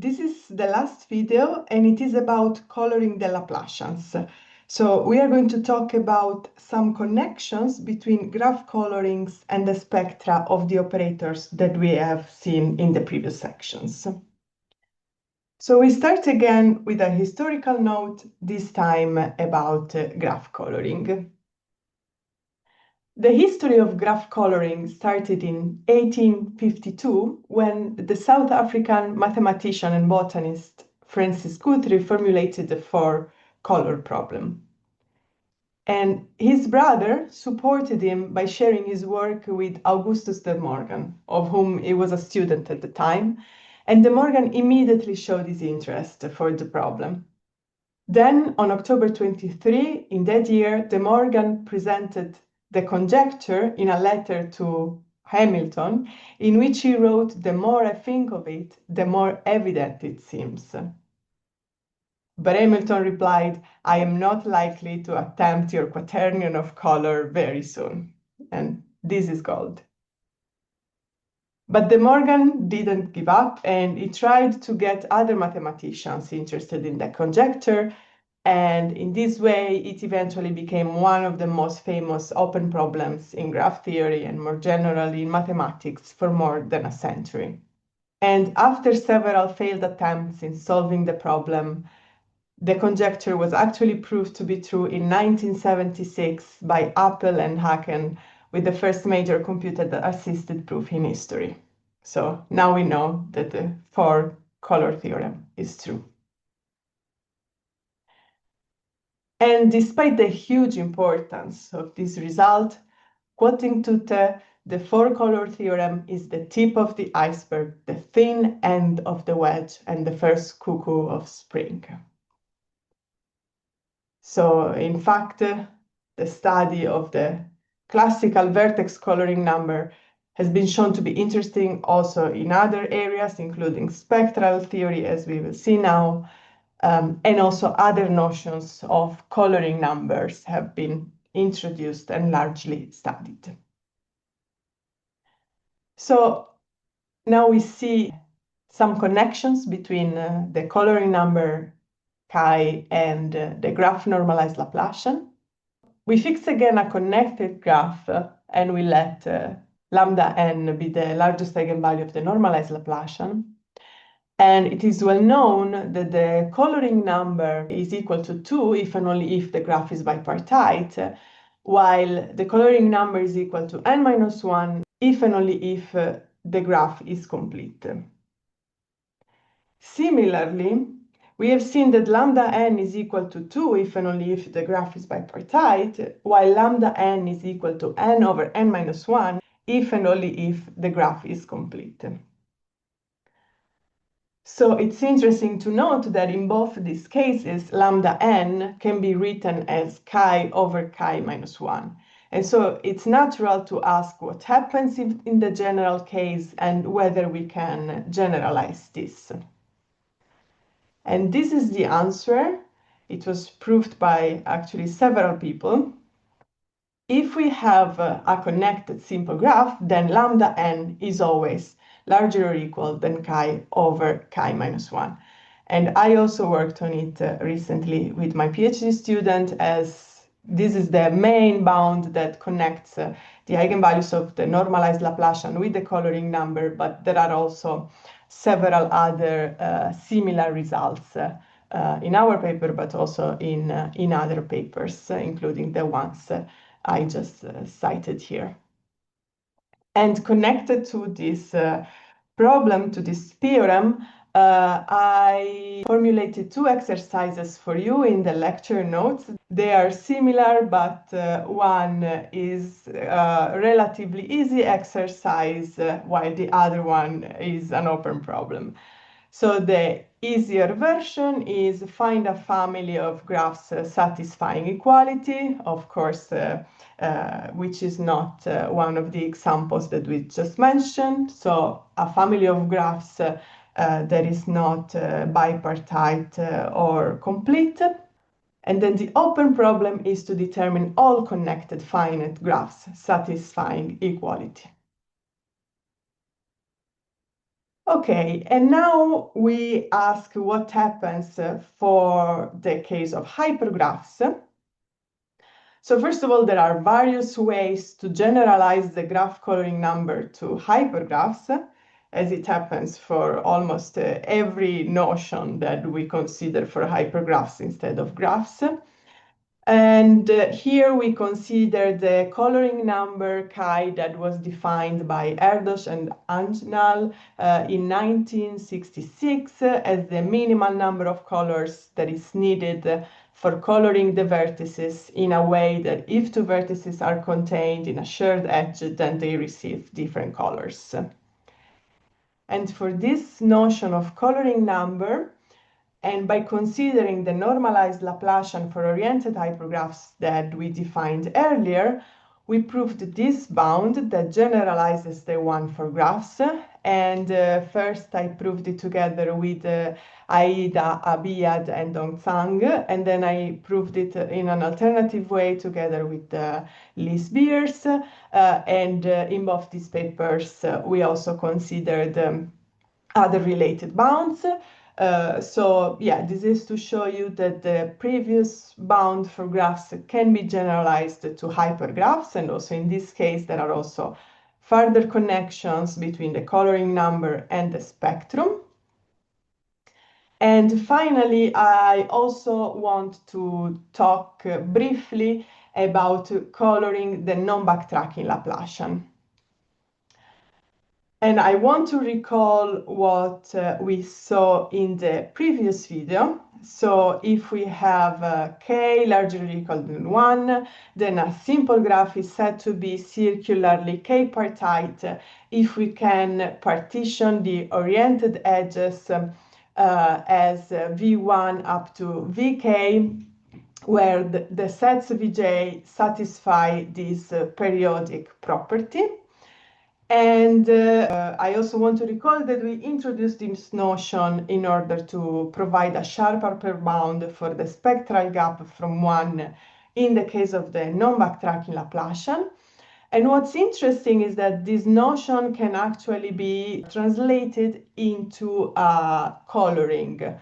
This is the last video, and it is about coloring the Laplacians. So we are going to talk about some connections between graph colorings and the spectra of the operators that we have seen in the previous sections. So we start again with a historical note, this time about graph coloring. The history of graph coloring started in 1852 when the South African mathematician and botanist Francis Guthrie formulated the four-color problem. And his brother supported him by sharing his work with Augustus de Morgan, of whom he was a student at the time, and de Morgan immediately showed his interest for the problem. Then, on October 23, in that year, de Morgan presented the conjecture in a letter to Hamilton, in which he wrote, "The more I think of it, the more evident it seems." But Hamilton replied, "I am not likely to attempt your quaternion of color very soon." And this is gold. But de Morgan didn't give up, and he tried to get other mathematicians interested in the conjecture. And in this way, it eventually became one of the most famous open problems in graph theory and more generally in mathematics for more than a century. And after several failed attempts in solving the problem, the conjecture was actually proved to be true in 1976 by Appel and Haken with the first major computer-assisted proof in history. So now we know that the four-color theorem is true. And despite the huge importance of this result, quoting Tutte, the four-color theorem is the tip of the iceberg, the thin end of the wedge, and the first cuckoo of spring. So, in fact, the study of the classical vertex coloring number has been shown to be interesting also in other areas, including spectral theory, as we will see now, and also other notions of coloring numbers have been introduced and largely studied. So now we see some connections between the coloring number chi and the graph normalized Laplacian. We fix again a connected graph and we let lambda n be the largest eigenvalue of the normalized Laplacian. And it is well known that the coloring number is equal to 2 if and only if the graph is bipartite, while the coloring number is equal to n minus 1 if and only if the graph is complete. Similarly, we have seen that lambda n is equal to 2 if and only if the graph is bipartite, while lambda n is equal to n over n minus 1 if and only if the graph is complete. So it's interesting to note that in both these cases, lambda n can be written as chi over chi minus 1. And so it's natural to ask what happens in the general case and whether we can generalize this. And this is the answer. It was proved by actually several people. If we have a connected simple graph, then lambda n is always larger or equal than chi over chi minus 1. And I also worked on it recently with my PhD student, as this is the main bound that connects the eigenvalues of the normalized Laplacian with the coloring number, but there are also several other similar results in our paper, but also in other papers, including the ones I just cited here. And connected to this problem, to this theorem, I formulated two exercises for you in the lecture notes. They are similar, but one is a relatively easy exercise, while the other one is an open problem. So the easier version is find a family of graphs satisfying equality, of course, which is not one of the examples that we just mentioned. So a family of graphs that is not bipartite or complete. And then the open problem is to determine all connected finite graphs satisfying equality. Okay, and now we ask what happens for the case of hypergraphs. So first of all, there are various ways to generalize the graph coloring number to hypergraphs, as it happens for almost every notion that we consider for hypergraphs instead of graphs. And here we consider the coloring number chi that was defined by Erdos and Angnal in 1966 as the minimal number of colors that is needed for coloring the vertices in a way that if two vertices are contained in a shared edge, then they receive different colors. And for this notion of coloring number, and by considering the normalized Laplacian for oriented hypergraphs that we defined earlier, we proved this bound that generalizes the one for graphs. And first I proved it together with Aida, Abiyad, and Dongzhang. And then I proved it in an alternative way together with Liz Beers. And in both these papers, we also considered other related bounds. So yeah, this is to show you that the previous bound for graphs can be generalized to hypergraphs, and also in this case there are also further connections between the coloring number and the spectrum. And finally, I also want to talk briefly about coloring the non-backtracking Laplacian. And I want to recall what we saw in the previous video. So if we have k larger or equal than 1, then a simple graph is said to be circularly k-partite if we can partition the oriented edges as v1 up to vk, where the sets vj satisfy this periodic property. And I also want to recall that we introduced this notion in order to provide a sharp upper bound for the spectral gap from 1 in the case of the non-backtracking Laplacian. And what's interesting is that this notion can actually be translated into coloring,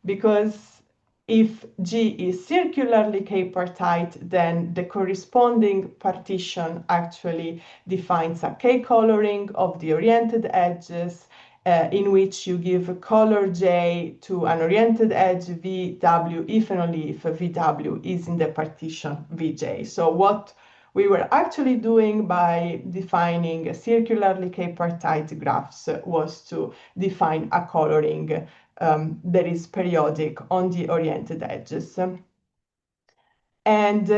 because if G is circularly k-partite, then the corresponding partition actually defines a k-coloring of the oriented edges in which you give color J to an oriented edge VW if and only if VW is in the partition Vj. So what we were actually doing by defining circularly k-partite graphs was to define a coloring that is periodic on the oriented edges. And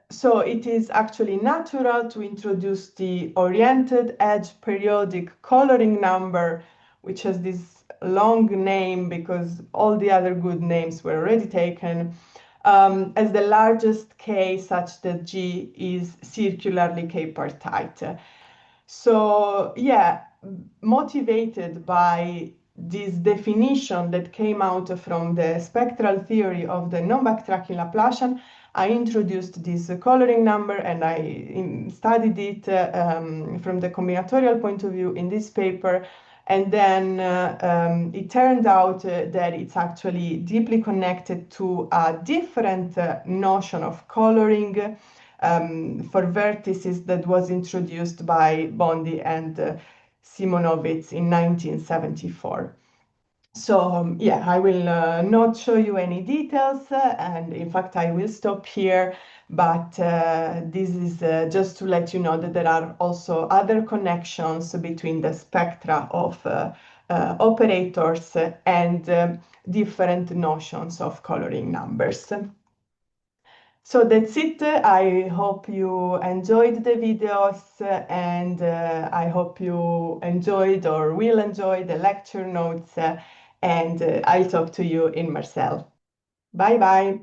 so it is actually natural to introduce the oriented edge periodic coloring number, which has this long name because all the other good names were already taken, as the largest k such that G is circularly k-partite. So yeah, motivated by this definition that came out from the spectral theory of the non-backtracking Laplacian, I introduced this coloring number and I studied it from the combinatorial point of view in this paper. And then it turned out that it's actually deeply connected to a different notion of coloring for vertices that was introduced by Bondi and Simonovitz in 1974. So yeah, I will not show you any details, and in fact I will stop here, but this is just to let you know that there are also other connections between the spectra of operators and different notions of coloring numbers. So that's it. I hope you enjoyed the videos, and I hope you enjoyed or will enjoy the lecture notes, and I'll talk to you in Marcel. Bye bye.